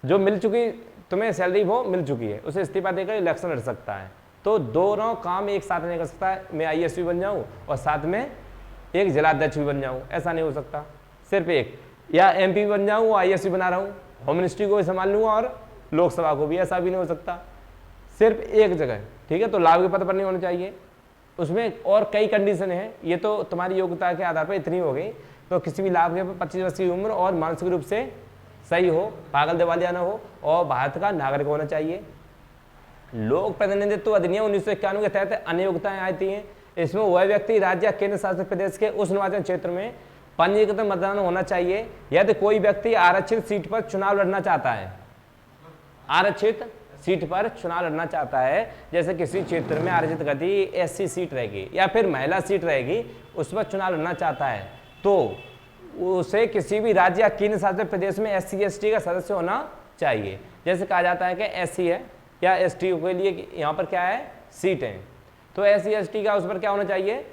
जो मिल चुकी तुम्हें सैलरी वो मिल चुकी है, उसे इस्तीफा देकर इलेक्शन लड़ सकता है। तो दोनों काम एक साथ नहीं कर सकता है। मैं आईएएस भी बन जाऊँ और साथ में एक जिलाध्यक्ष भी बन जाऊँ, ऐसा नहीं हो सकता। सिर्फ एक, या एमपी भी बन जाऊँ वो आईएएस भी बना रहा हूँ, होम मिनिस्ट्री को भी संभाल लूँगा और लोकसभा को भी, ऐसा भी नहीं हो सकता। सिर्फ एक जगह, ठीक है। तो लाभ के पद पर नहीं होना चाहिए, उसमें और कई कंडीशन है। ये तो तुम्हारी योग्यता के आधार पर इतनी हो गई। तो किसी भी लाभ के 25 वर्ष की उम्र और मानसिक रूप से सही हो, पागल दिवालिया न हो और भारत का नागरिक होना चाहिए। लोक प्रतिनिधित्व अधिनियम 1991 के तहत अन्य योग्यताएं आती हैं। इसमें वह व्यक्ति राज्य या केंद्र शासित प्रदेश के उस निर्वाचन क्षेत्र में पंजीकृत मतदान होना चाहिए यदि कोई व्यक्ति आरक्षित सीट पर चुनाव लड़ना चाहता है। आरक्षित सीट पर चुनाव लड़ना चाहता है, जैसे किसी क्षेत्र में आरक्षित गति एससी सीट रहेगी या फिर महिला सीट रहेगी, उस पर चुनाव लड़ना चाहता है, तो उसे किसी भी राज्य या केंद्र शासित प्रदेश में SC ST का सदस्य होना चाहिए। जैसे कहा जाता है कि SC है या ST के लिए यहाँ पर क्या है? सीट है, तो SC ST का उस पर क्या होना चाहिए?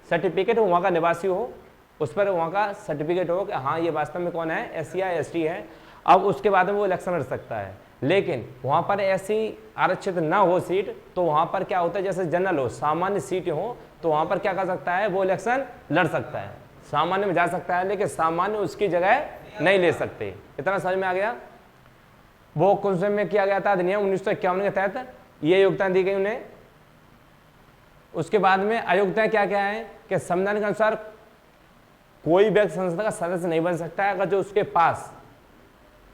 सर्टिफिकेट, वहाँ का निवासी हो, उस पर वहाँ का सर्टिफिकेट हो कि हाँ ये वास्तव में कौन है? SC या ST है। अब उसके बाद में वो इलेक्शन लड़ सकता है। लेकिन वहाँ पर ऐसी आरक्षित ना हो सीट, तो वहाँ पर क्या होता है? जैसे जनरल हो, सामान्य सीट हो, तो वहाँ पर क्या कर सकता है? वो इलेक्शन लड़ सकता है, सामान्य में जा सकता है, लेकिन सामान्य उसकी जगह नहीं ले सकते। इतना समझ में आ गया? वो कौन से में किया गया था? अधिनियम 1951 के तहत ये योग्यता दी गई उन्हें। उसके बाद में अयोग्यताएं क्या क्या है कि संविधान के अनुसार कोई व्यक्ति संसद का सदस्य नहीं बन सकता है अगर जो उसके पास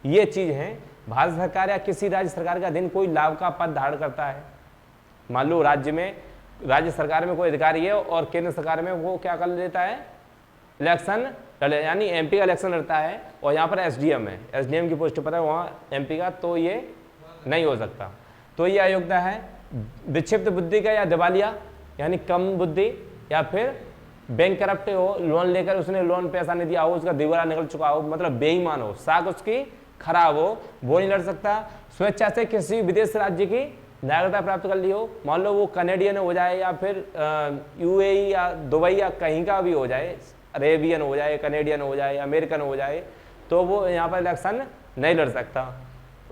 ये चीज है, भारत सरकार या किसी राज्य सरकार का अधीन कोई लाभ का पद धारण करता है। मान लो राज्य सरकार में कोई अधिकारी है और केंद्र सरकार में वो क्या कर लेता है? इलेक्शन लड़े, यानी एमपी का इलेक्शन लड़ता है और यहाँ पर एसडीएम है, एसडीएम की पोस्ट पर है वहाँ एमपी का, तो ये नहीं हो सकता। तो ये अयोग्यता है। विक्षिप्त बुद्धि का या दिवालिया, यानी कम बुद्धि, या फिर बैंक करप्ट हो, लोन लेकर उसने लोन पैसा नहीं दिया हो, उसका दिवाला निकल चुका हो, मतलब बेईमान हो, साख उसकी खराब हो वो नहीं लड़ सकता। स्वेच्छा से किसी विदेश राज्य की नागरिकता प्राप्त कर ली हो, मान लो वो कनेडियन हो जाए या फिर यूएई या दुबई या कहीं का भी हो जाए, अरेबियन हो जाए, कनेडियन हो जाए, अमेरिकन हो जाए, तो वो यहाँ पर इलेक्शन नहीं लड़ सकता।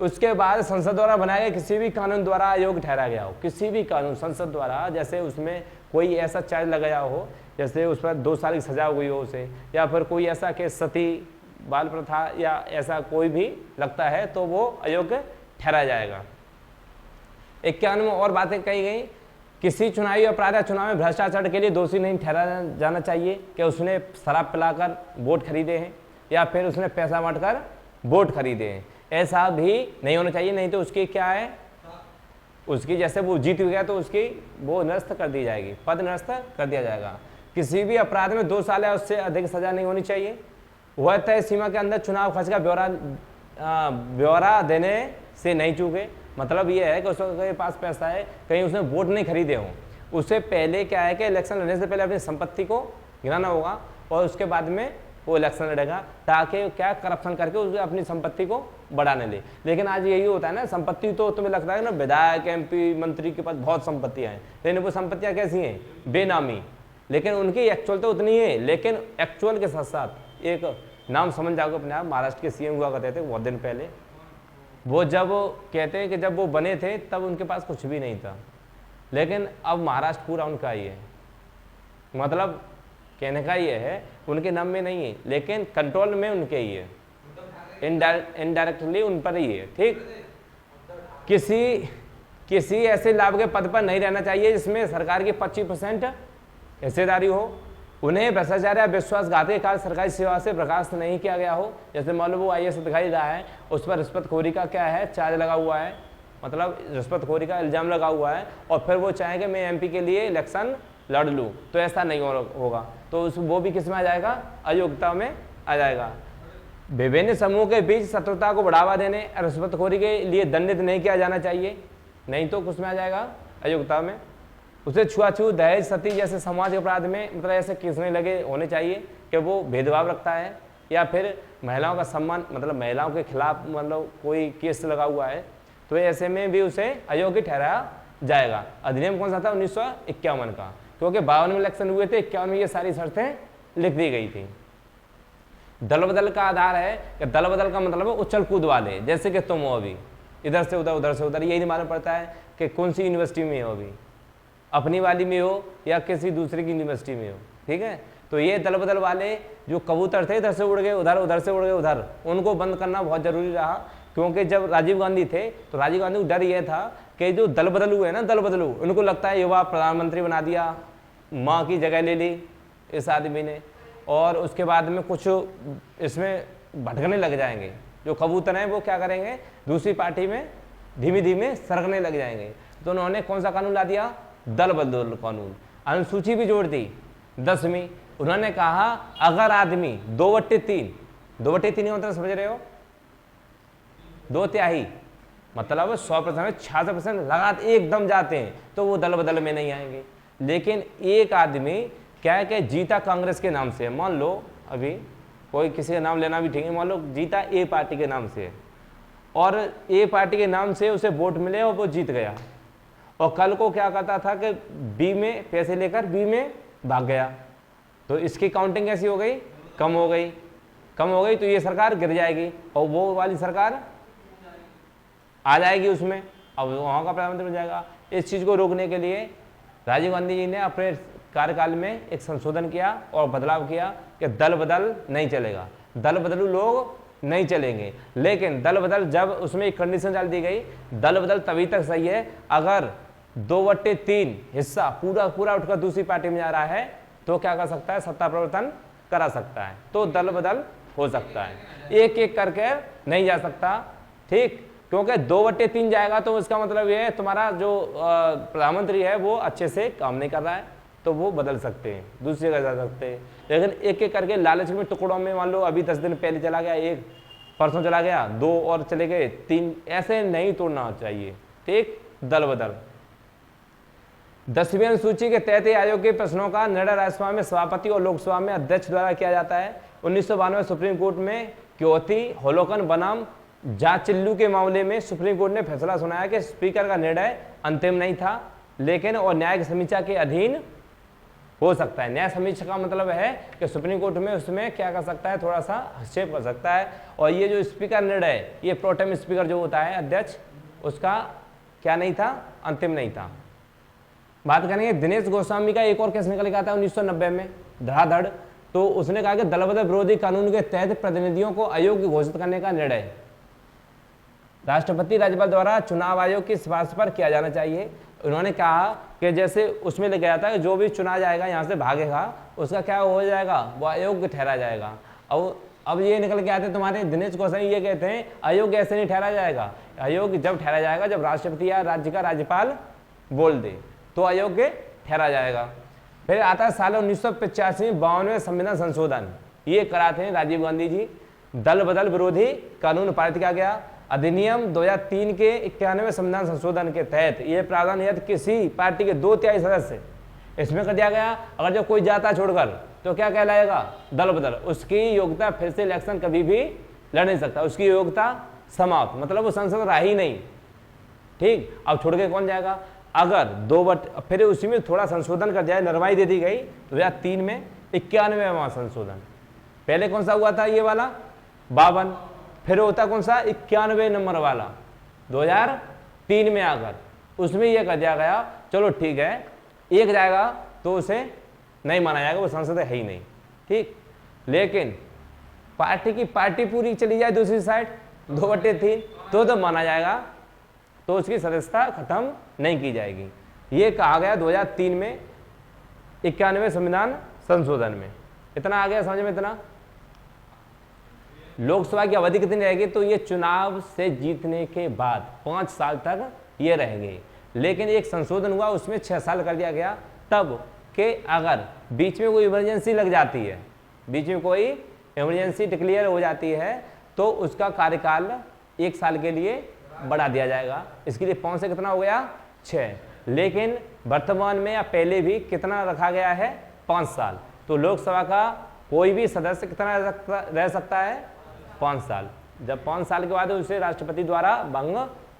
उसके बाद संसद द्वारा बनाए गए किसी भी कानून द्वारा अयोग्य ठहरा गया हो, किसी भी कानून संसद द्वारा, जैसे उसमें कोई ऐसा चार्ज लगाया हो, जैसे उस पर 2 साल की सजा हो गई हो उसे, या फिर कोई ऐसा केस सती बाल प्रथा या ऐसा कोई भी लगता है तो वो अयोग्य ठहरा जाएगा। 51 में और बातें कही गई, किसी चुनावी अपराध या चुनाव में भ्रष्टाचार के लिए दोषी नहीं ठहराया जाना चाहिए कि उसने शराब पिलाकर वोट खरीदे हैं या फिर उसने पैसा बांटकर वोट खरीदे हैं, ऐसा भी नहीं होना चाहिए। नहीं तो उसकी क्या है, उसकी जैसे वो जीत गया तो उसकी वो निरस्त कर दी जाएगी, पद निरस्त कर दिया जाएगा। किसी भी अपराध में 2 साल या उससे अधिक सजा नहीं होनी चाहिए। वह तय सीमा के अंदर चुनाव खर्च का ब्यौरा देने से नहीं चूके। मतलब ये है कि उसके पास पैसा है, कहीं उसने वोट नहीं खरीदे हों, उससे पहले क्या है कि इलेक्शन लड़ने से पहले अपनी संपत्ति को गिराना होगा और उसके बाद में वो इलेक्शन लड़ेगा, ताकि क्या करप्शन करके उसकी अपनी संपत्ति को बढ़ाने ले। लेकिन आज यही होता है ना, संपत्ति तो तुम्हें लगता है ना विधायक एमपी मंत्री के पास बहुत संपत्तियां हैं, लेकिन वो संपत्तियां कैसी हैं, बेनामी, लेकिन उनकी एक्चुअल तो उतनी है। लेकिन एक्चुअल के साथ साथ एक नाम समझ जाओगे अपने आप, महाराष्ट्र के सीएम हुआ करते थे बहुत दिन पहले, वो जब कहते हैं कि जब वो बने थे तब उनके पास कुछ भी नहीं था, लेकिन अब महाराष्ट्र पूरा उनका ही है। मतलब कहने का ये है उनके नाम में नहीं है, लेकिन कंट्रोल में उनके ही है, इनडायरेक्टली उन पर ही है। ठीक, किसी ऐसे लाभ के पद पर नहीं रहना चाहिए जिसमें सरकार की 25% हिस्सेदारी हो। उन्हें भ्रष्टाचार या विश्वासघाती कार्य सरकारी सेवा से बर्खास्त नहीं किया गया हो। जैसे मान लो वो IAS दिखाई रहा है, उस पर रिश्वतखोरी का क्या है, चार्ज लगा हुआ है, मतलब रिश्वतखोरी का इल्जाम लगा हुआ है, और फिर वो चाहेंगे मैं MP के लिए इलेक्शन लड़ लूँ, तो ऐसा नहीं होगा, तो वो भी किस में आ जाएगा, अयोग्यता में आ जाएगा। विभिन्न समूह के बीच शत्रुता को बढ़ावा देने रिश्वतखोरी के लिए दंडित नहीं किया जाना चाहिए, नहीं तो किस में आ जाएगा, अयोग्यता में। उसे छुआछूत, दहेज, सती जैसे समाज अपराध में मतलब ऐसे केस नहीं लगे होने चाहिए कि वो भेदभाव रखता है, या फिर महिलाओं का सम्मान, मतलब महिलाओं के खिलाफ मतलब कोई केस लगा हुआ है, तो ऐसे में भी उसे अयोग्य ठहराया जाएगा। अधिनियम कौन सा था, 1951 का, क्योंकि 52 में इलेक्शन हुए थे, 51 में ये सारी शर्तें लिख दी गई थी। दल बदल का आधार है कि दल बदल का मतलब है उछल कूद वाले, जैसे कि तुम हो अभी इधर से उधर, उधर से उधर, यही नहीं मालूम पड़ता है कि कौन सी यूनिवर्सिटी में हो, अभी अपनी वाली में हो या किसी दूसरे की यूनिवर्सिटी में हो। ठीक है, तो ये दल बदल वाले जो कबूतर थे, इधर से उड़ गए उधर, उधर से उड़ गए उधर, उनको बंद करना बहुत जरूरी रहा। क्योंकि जब राजीव गांधी थे तो राजीव गांधी को डर यह था कि जो दल बदलू है ना, दल बदलू, उनको लगता है युवा प्रधानमंत्री बना दिया, माँ की जगह ले ली इस आदमी ने, और उसके बाद में कुछ इसमें भटकने लग जाएंगे। जो कबूतर हैं वो क्या करेंगे, दूसरी पार्टी में धीमे धीमे सरकने लग जाएंगे। तो उन्होंने कौन सा कानून ला दिया, दल बदल कानून। अनुसूची भी जोड़ दी 10वीं। उन्होंने कहा अगर आदमी 2/3 मतलब समझ रहे हो, 2/3 मतलब 100% 66% लगातार एकदम जाते हैं तो वो दल बदल में नहीं आएंगे। लेकिन एक आदमी क्या है कि जीता कांग्रेस के नाम से है, मान लो अभी कोई किसी का नाम लेना भी ठीक है, मान लो जीता A पार्टी के नाम से है, और A पार्टी के नाम से उसे वोट मिले और वो जीत गया, और कल को क्या करता था कि B में पैसे लेकर B में भाग गया, तो इसकी काउंटिंग कैसी हो गई, कम हो गई, कम हो गई, तो ये सरकार गिर जाएगी और वो वाली सरकार आ जाएगी उसमें, अब वहाँ का प्रधानमंत्री बन जाएगा। इस चीज़ को रोकने के लिए राजीव गांधी जी ने अपने कार्यकाल में एक संशोधन किया और बदलाव किया कि दल बदल नहीं चलेगा, दल बदलू लोग नहीं चलेंगे। लेकिन दल बदल, जब उसमें एक कंडीशन डाल दी गई, दल बदल तभी तक सही है अगर 2/3 हिस्सा पूरा पूरा उठकर दूसरी पार्टी में जा रहा है, तो क्या कर सकता है, सत्ता परिवर्तन करा सकता है, तो दल बदल हो सकता है, एक एक करके नहीं जा सकता। ठीक, क्योंकि 2/3 जाएगा तो इसका मतलब ये है तुम्हारा जो प्रधानमंत्री है वो अच्छे से काम नहीं कर रहा है, तो वो बदल सकते हैं, दूसरी जगह जा सकते हैं। लेकिन एक एक करके लालच में टुकड़ों में, मान लो अभी 10 दिन पहले चला गया एक, परसों चला गया 2 और चले गए 3, ऐसे नहीं तोड़ना चाहिए। ठीक, दल बदल। 10वीं अनुसूची के तहत आयोग के प्रश्नों का निर्णय राज्यसभा में सभापति और लोकसभा में अध्यक्ष द्वारा किया जाता है। 1992 में सुप्रीम कोर्ट में क्योथी होलोकन बनाम जाचिल्लू के मामले में सुप्रीम कोर्ट ने फैसला सुनाया कि स्पीकर का निर्णय अंतिम नहीं था, लेकिन और न्यायिक समीक्षा के अधीन हो सकता है। न्याय समीक्षा का मतलब है कि सुप्रीम कोर्ट में उसमें क्या कर सकता है, थोड़ा सा हस्तक्षेप कर सकता है। और ये जो स्पीकर निर्णय, ये प्रोटेम स्पीकर जो होता है अध्यक्ष, उसका क्या नहीं था, अंतिम नहीं था। बात करेंगे दिनेश गोस्वामी का एक और केस निकल के आता है 1990 में, धड़ाधड़। तो उसने कहा कि दलबदल विरोधी कानून के तहत प्रतिनिधियों को अयोग्य घोषित करने का निर्णय राष्ट्रपति राज्यपाल द्वारा चुनाव आयोग की सिफारिश पर किया जाना चाहिए। उन्होंने कहा कि जैसे उसमें लिखा गया था कि जो भी चुना जाएगा यहाँ से भागेगा, उसका क्या हो जाएगा, वो अयोग्य ठहरा जाएगा। और अब ये निकल के आते तुम्हारे दिनेश गोस्वामी ये कहते हैं अयोग्य ऐसे नहीं ठहरा जाएगा, अयोग्य जब ठहरा जाएगा जब राष्ट्रपति या राज्य का राज्यपाल बोल दे तो अयोग्य ठहरा जाएगा। फिर आता है साल 1985 में 52वें संविधान संशोधन, ये कराते हैं राजीव गांधी जी। दल बदल विरोधी कानून पारित किया गया। अधिनियम 2003 के 91वें संविधान संशोधन के तहत यह प्रावधान यदि किसी पार्टी के 2/3 सदस्य, इसमें कर दिया गया अगर जो कोई जाता छोड़कर तो क्या कहलाएगा, दल बदल, उसकी योग्यता फिर से इलेक्शन कभी भी लड़ नहीं सकता, उसकी योग्यता समाप्त, मतलब वो संसद रहा ही नहीं। ठीक, अब छोड़ के कौन जाएगा। अगर फिर उसी में थोड़ा संशोधन कर दिया, नरमाई दे दी गई 2003 में 91वां संशोधन। पहले कौन सा हुआ था, ये वाला 52, फिर होता कौन सा 91 नंबर वाला 2003 में आकर उसमें यह कर दिया गया चलो ठीक है, एक जाएगा तो उसे नहीं माना जाएगा, वो संसद है ही नहीं। ठीक, लेकिन पार्टी पूरी चली जाए दूसरी साइड 2/3 तो माना जाएगा, तो उसकी सदस्यता खत्म नहीं की जाएगी। ये कहा गया 2003 में 91वें संविधान संशोधन में। इतना आ गया समझ में। इतना लोकसभा की अवधि कितनी रहेगी, तो ये चुनाव से जीतने के बाद 5 साल तक ये रहेंगे। लेकिन एक संशोधन हुआ उसमें 6 साल कर दिया गया, तब कि अगर बीच में कोई इमरजेंसी लग जाती है, बीच में कोई इमरजेंसी डिक्लेयर हो जाती है तो उसका कार्यकाल 1 साल के लिए बढ़ा दिया जाएगा। इसके लिए 5 से कितना हो गया 6। लेकिन वर्तमान में या पहले भी कितना रखा गया है 5 साल। तो लोकसभा का कोई भी सदस्य कितना रह सकता है 5 साल। जब 5 साल के बाद उसे राष्ट्रपति द्वारा भंग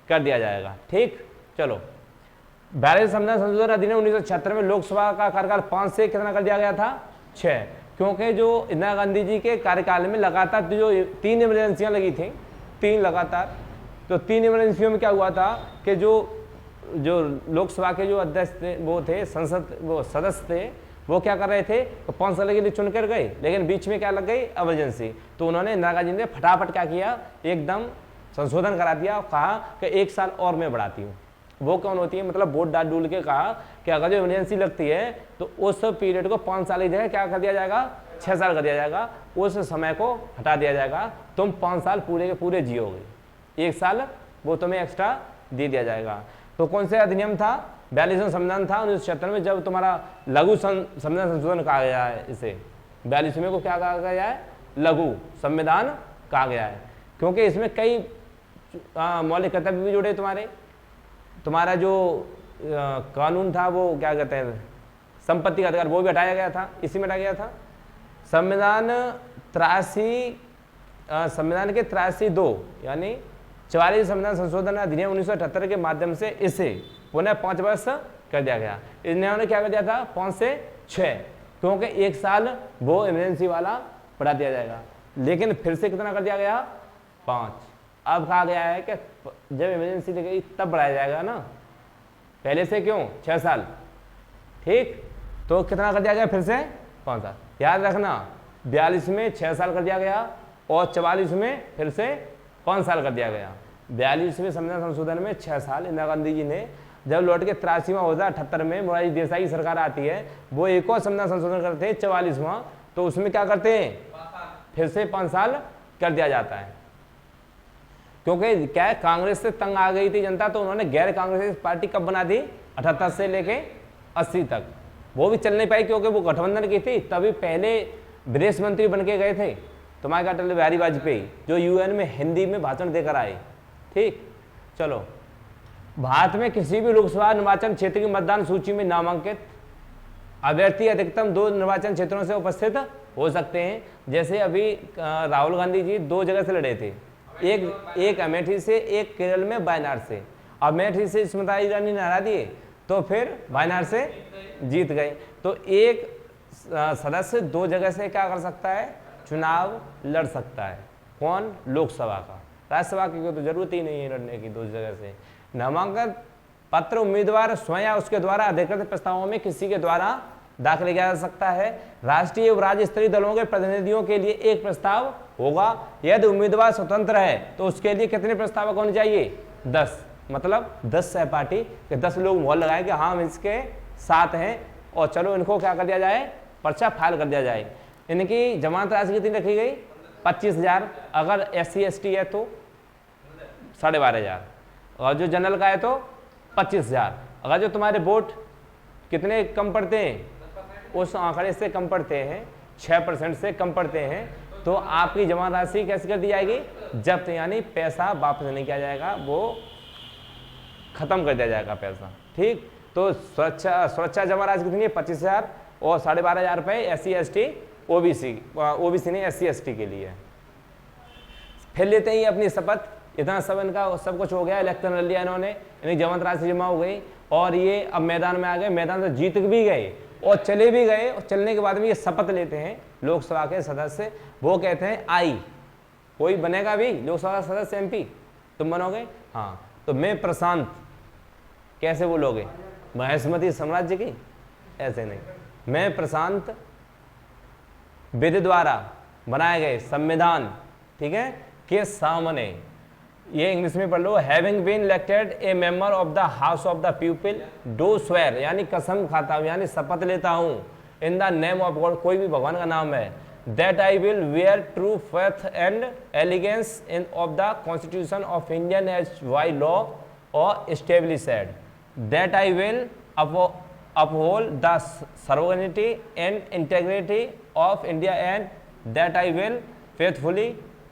कर दिया जाएगा। ठीक, चलो 42 संविधान संशोधन अधिनियम 1976 में लोकसभा का कार्यकाल 5 से कितना कर दिया गया था 6, क्योंकि जो इंदिरा गांधी जी के कार्यकाल में लगातार जो 3 इमरजेंसियां लगी थी, 3 लगातार, तो 3 इमरजेंसियों में क्या हुआ था कि जो लोकसभा के जो अध्यक्ष थे वो थे सदस्य थे, वो क्या कर रहे थे, तो 5 साल के लिए चुन कर गए, लेकिन बीच में क्या लग गई इमरजेंसी। तो उन्होंने इंदिरा गांधी ने फटाफट क्या किया, एकदम संशोधन करा दिया, कहा कि 1 साल और मैं बढ़ाती हूँ। वो कौन होती है, मतलब वोट डाल डूल के कहा कि अगर जो इमरजेंसी लगती है तो उस पीरियड को 5 साल की जगह क्या कर दिया जाएगा 6 साल कर दिया जाएगा, उस समय को हटा दिया जाएगा, तुम 5 साल पूरे के पूरे जियोगे, 1 साल वो तुम्हें एक्स्ट्रा दे दिया जाएगा। तो कौन से अधिनियम था, 42वां संविधान था 1976 में, जब तुम्हारा लघु संविधान संशोधन कहा गया है। इसे 42वें को क्या कहा गया है, लघु संविधान कहा गया है, क्योंकि इसमें कई मौलिक कर्तव्य भी जुड़े। तुम्हारा जो कानून था वो क्या कहते हैं, संपत्ति का अधिकार, वो भी हटाया गया था, इसी में हटाया गया था। संविधान के 83(2) यानी 44 संविधान संशोधन अधिनियम 1978 के माध्यम से इसे पुनः 5 वर्ष कर दिया गया। इन्होंने क्या कर दिया था 5 से 6, क्योंकि 1 साल वो इमरजेंसी वाला बढ़ा दिया जाएगा। लेकिन फिर से कितना कर दिया गया 5। अब कहा गया है कि जब इमरजेंसी लगी तब बढ़ाया जाएगा ना, पहले से क्यों 6 साल। ठीक, तो कितना कर दिया गया फिर से 5 साल। याद रखना 42 में 6 साल कर दिया गया और 44 में फिर से 5 साल कर दिया गया। 42वें संविधान संशोधन में 6 साल इंदिरा गांधी जी ने, जब लौट के 83वां 1978 में मोरारजी देसाई की सरकार आती है, वो एक और संविधान संशोधन करते हैं 44वां, तो उसमें क्या करते हैं फिर से 5 साल कर दिया जाता है। क्योंकि क्या है, कांग्रेस से तंग आ गई थी जनता, तो उन्होंने गैर कांग्रेस पार्टी कब बना दी 78 से लेके 80 तक। वो भी चल नहीं पाई क्योंकि वो गठबंधन की थी। तभी पहले विदेश मंत्री बन के गए थे तुम्हारे अटल बिहारी वाजपेयी, जो यूएन में हिंदी में भाषण देकर आए। ठीक, चलो भारत में किसी भी लोकसभा निर्वाचन क्षेत्र की मतदान सूची में नामांकित अभ्यर्थी अधिकतम 2 निर्वाचन क्षेत्रों से उपस्थित हो सकते हैं। जैसे अभी राहुल गांधी जी 2 जगह से लड़े थे, एक अमेठी से, एक केरल में वायनाड से। अमेठी से स्मृति ईरानी ने हरा दिए तो फिर वायनाड से जीत गए। तो एक सदस्य 2 जगह से क्या कर सकता है, चुनाव लड़ सकता है। कौन? लोकसभा का। राज्यसभा की तो जरूरत ही नहीं है लड़ने की 2 जगह से। नामांकन पत्र उम्मीदवार स्वयं या उसके द्वारा अधिकृत प्रस्तावों में किसी के द्वारा दाखिल किया जा सकता है। राष्ट्रीय एवं राज्य स्तरीय दलों के प्रतिनिधियों के लिए एक प्रस्ताव होगा। यदि उम्मीदवार स्वतंत्र है तो उसके लिए कितने प्रस्तावक होने चाहिए? 10। मतलब 10 सहपाठी के 10 लोग मोहर लगाए कि हाँ हम इसके साथ हैं और चलो इनको क्या कर दिया जाए, पर्चा फाइल कर दिया जाए। इनकी जमानत राशि कितनी रखी गई? 25,000। अगर SC ST है तो 12,500, और जो जनरल का है तो 25,000। अगर जो तुम्हारे वोट कितने कम पड़ते हैं, उस आंकड़े से कम पड़ते हैं, 6% से कम पड़ते हैं, तो आपकी जमा राशि कैसे कर दी जाएगी? जब्त, यानी पैसा वापस नहीं किया जाएगा, वो खत्म कर दिया जाएगा पैसा। ठीक, तो सुरक्षा जमा राशि कितनी है? 25,000 और 12,500 रुपये SC ST OBC नहीं, SC ST के लिए। फिर लेते ही अपनी शपथ। इतना सब इनका सब कुछ हो गया, इलेक्शन लड़ लिया इन्होंने, इनकी जमानत राशि जमा हो गई और ये अब मैदान में आ गए। मैदान से जीत भी गए और चले भी गए, और चलने के बाद में ये शपथ लेते हैं लोकसभा के सदस्य। वो कहते हैं आई, कोई बनेगा भी लोकसभा सदस्य MP, तुम बनोगे? हाँ। तो मैं प्रशांत, कैसे बोलोगे? महेशमती साम्राज्य की? ऐसे नहीं। मैं प्रशांत विधि द्वारा बनाए गए संविधान, ठीक है, के सामने, ये इंग्लिश में पढ़ लो, having been elected a member of the house of the people do swear, यानी कसम खाता हूँ, यानी शपथ लेता हूँ, in the name of God, कोई भी भगवान का नाम है, that I will wear true faith and allegiance in of the constitution of Indian as by law और established, that I will uphold the sovereignty and integrity of India, and that I will faithfully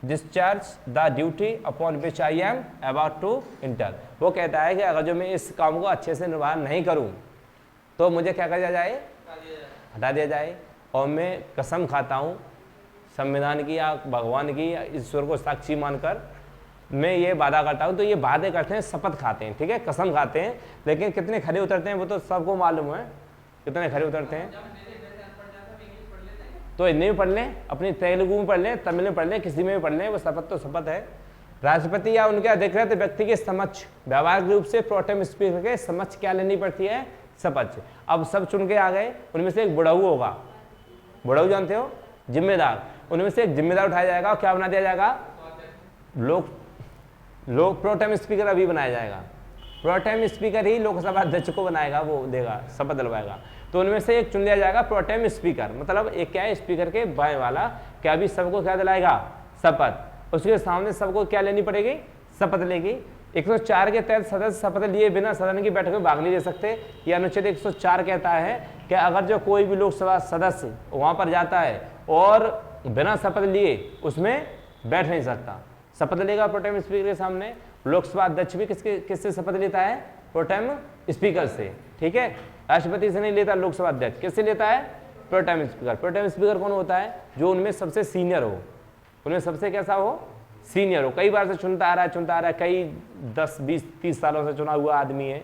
discharge the duty upon which I am about to enter। वो कहता है कि अगर जो मैं इस काम को अच्छे से निर्वाह नहीं करूं तो मुझे क्या कर दिया जाए? हटा दिया जाए। और मैं कसम खाता हूं संविधान की या भगवान की या ईश्वर को साक्षी मानकर मैं ये वादा करता हूँ। तो ये वादे करते हैं, शपथ खाते हैं, ठीक है, कसम खाते हैं, लेकिन कितने खरे उतरते हैं वो तो सबको मालूम है, कितने खरे उतरते हैं। तो इनमें भी पढ़ लें, अपनी तेलुगु में पढ़ लें, तमिल में पढ़ लें, किसी में भी पढ़ लें, वो शपथ तो शपथ है। राष्ट्रपति या उनके अधिकृत व्यक्ति के समक्ष व्यावहारिक रूप से प्रोटेम स्पीकर के समक्ष क्या लेनी पड़ती है? शपथ। अब सब चुन के आ गए, उनमें से एक बुढ़ऊ होगा, बुढ़ऊ जानते हो, जिम्मेदार, उनमें से एक जिम्मेदार उठाया जाएगा और क्या बना दिया जाएगा? लोक प्रोटेम स्पीकर अभी बनाया जाएगा। प्रोटेम स्पीकर ही लोकसभा अध्यक्ष को बनाएगा, वो देगा, शपथ दिलवाएगा। तो उनमें से एक चुन लिया जाएगा प्रोटेम स्पीकर, मतलब एक क्या है, स्पीकर के बाएं वाला, क्या अभी सबको क्या दिलाएगा? शपथ। उसके सामने सबको क्या लेनी पड़ेगी? शपथ लेगी। 104 के तहत सदस्य शपथ लिए बिना सदन की बैठक में भाग नहीं ले सकते। यह अनुच्छेद 104 कहता है कि अगर जो कोई भी लोकसभा सदस्य वहां पर जाता है और बिना शपथ लिए उसमें बैठ नहीं सकता। शपथ लेगा प्रोटेम स्पीकर के सामने। लोकसभा अध्यक्ष भी किससे शपथ लेता है? प्रोटेम स्पीकर से, ठीक है। राष्ट्रपति से नहीं लेता लोकसभा अध्यक्ष, किससे लेता है? Pro tem speaker. प्रोटेम स्पीकर कौन होता है? जो उनमें सबसे सीनियर हो, उनमें सबसे कैसा हो? सीनियर हो, कई बार से चुनता आ रहा है, कई 10, 20, 30 सालों से चुना हुआ आदमी है,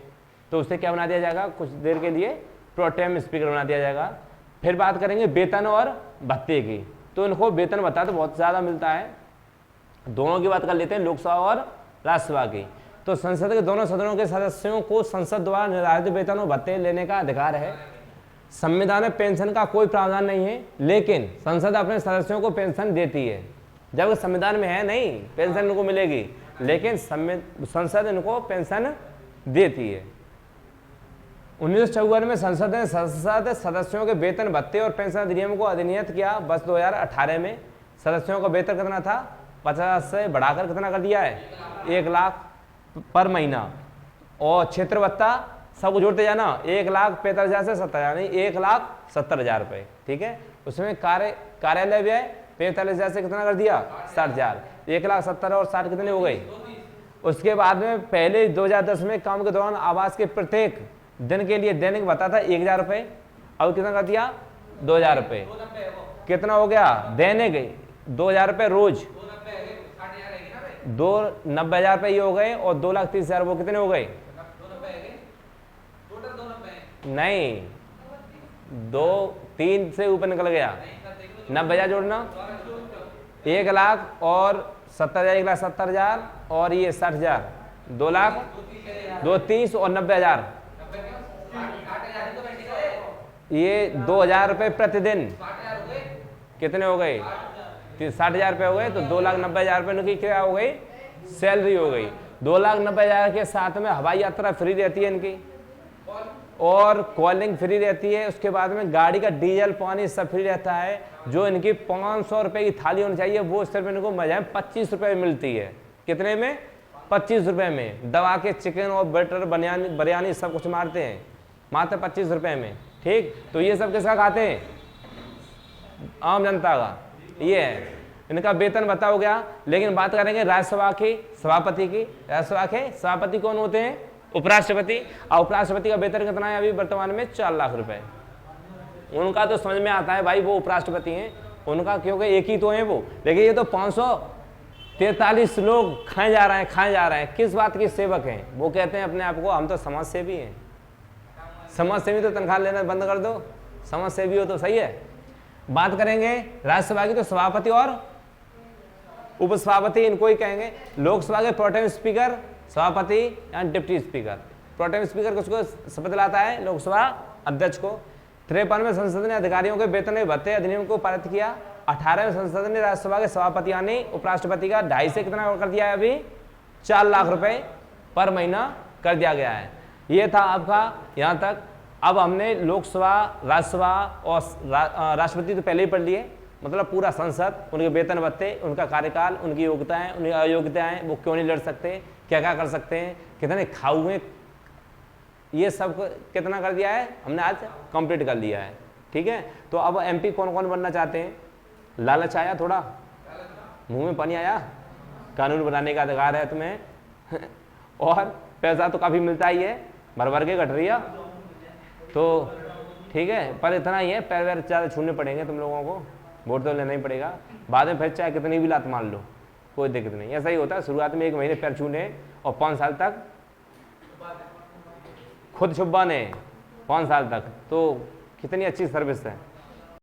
तो उसे क्या बना दिया जाएगा? कुछ देर के लिए प्रोटेम स्पीकर बना दिया जाएगा। फिर बात करेंगे वेतन और भत्ते की। तो इनको वेतन भत्ता तो बहुत ज़्यादा मिलता है। दोनों की बात कर लेते हैं, लोकसभा और राज्यसभा की। तो संसद के दोनों सदनों के सदस्यों को संसद द्वारा निर्धारित वेतन और भत्ते लेने का अधिकार है। संविधान में पेंशन का कोई प्रावधान नहीं है, लेकिन संसद अपने सदस्यों को पेंशन देती है। जब संविधान में है नहीं पेंशन इनको मिलेगी, लेकिन संसद इनको पेंशन देती है। 1954 में संसद ने संसद सदस्यों के वेतन भत्ते और पेंशन अधिनियम को अधिनियत किया। बस 2018 में सदस्यों का वेतन कितना था? 50 से बढ़ाकर कितना कर दिया है? 1 लाख पर महीना। और क्षेत्र भत्ता सबको जोड़ते जाना, 1,45,000 से 70,000, यानी 1,70,000 रुपये, ठीक है। उसमें कार्यालय व्यय 45,000 से कितना कर दिया? 60,000। 1,70,000 और 60 कितने हो गई? उसके बाद में पहले 2010 में काम के दौरान आवास के प्रत्येक दिन के लिए दैनिक भत्ता था 1,000 रुपये, अब कितना कर दिया? 2,000 रुपये। कितना हो गया दैनिक? 2,000 रुपये रोज, दो 90,000 रुपये ये हो गए और 2,30,000 वो कितने हो गए? नहीं, 2-3 से ऊपर निकल गया। 90,000 जोड़ना, 1,00,000 और 70,000, 1,70,000 और ये 60,000, 2,00,000, 2,30 और 90,000, ये 2,000 रुपये प्रतिदिन कितने हो गए? 60,000 रुपये हो गए। तो 2,90,000 रुपये की क्या हो गई? सैलरी हो गई। 2,90,000 के साथ में हवाई यात्रा फ्री रहती है इनकी और कॉलिंग फ्री रहती है। उसके बाद में गाड़ी का डीजल पानी सब फ्री रहता है। जो इनकी 500 रुपये की थाली होनी चाहिए वो सिर्फ इनको मजा 25 रुपये में मिलती है। कितने में? 25 रुपये में। दवा के चिकन और बटर बिरयानी सब कुछ मारते हैं मात्र 25 रुपये में। ठीक, तो ये सब किसका खाते हैं? आम जनता का। ये है इनका वेतन बता हो गया। लेकिन बात करेंगे राज्यसभा की सभापति की। राज्यसभा के सभापति कौन होते हैं? उपराष्ट्रपति। और उपराष्ट्रपति का वेतन कितना है अभी वर्तमान में? 4 लाख रुपए। उनका तो समझ में आता है भाई वो उपराष्ट्रपति हैं उनका, क्योंकि एक ही तो है वो। लेकिन ये तो 543 लोग खाए जा रहे हैं। किस बात के सेवक हैं? वो कहते हैं अपने आप को हम तो समाज सेवी हैं। समाज सेवी तो तनख्वाह लेना बंद कर दो, समाज सेवी हो तो सही है। बात करेंगे राज्यसभा की तो सभापति और उपसभापति इनको ही कहेंगे। लोकसभा के प्रोटेम स्पीकर, सभापति या डिप्टी स्पीकर। प्रोटेम स्पीकर किसको शपथ दिलाता है? लोकसभा अध्यक्ष को। 53वें संसद ने अधिकारियों के वेतन में भत्ते अधिनियम को पारित किया। 18वें संसद ने राज्यसभा के सभापति यानी उपराष्ट्रपति का 2.5 से कितना कर दिया है अभी? 4 लाख रुपए पर महीना कर दिया गया है। ये था आपका यहाँ तक। अब हमने लोकसभा, राज्यसभा और राष्ट्रपति तो पहले ही पढ़ लिए, मतलब पूरा संसद, उनके वेतन भत्ते, उनका कार्यकाल, उनकी योग्यताएं, उनकी अयोग्यताएं, वो क्यों नहीं लड़ सकते, क्या क्या कर सकते हैं, कितने खाऊ हैं, ये सब कितना कर दिया है हमने आज कंप्लीट कर लिया है। ठीक है, तो अब एमपी कौन कौन बनना चाहते हैं? लालच आया थोड़ा, मुंह में पानी आया? कानून बनाने का अधिकार है तुम्हें और पैसा तो काफ़ी मिलता ही है, भर भर के गठरिया। तो ठीक है, पर इतना ही है, पैर वैर ज़्यादा छूने पड़ेंगे तुम लोगों को, वोट तो लेना ही पड़ेगा। बाद में फिर चाहे कितनी भी लात मार लो, कोई दिक्कत नहीं। ऐसा ही होता है, शुरुआत में 1 महीने पैर छूने और 5 साल तक खुद छुपाने, 5 साल तक, तो कितनी अच्छी सर्विस है।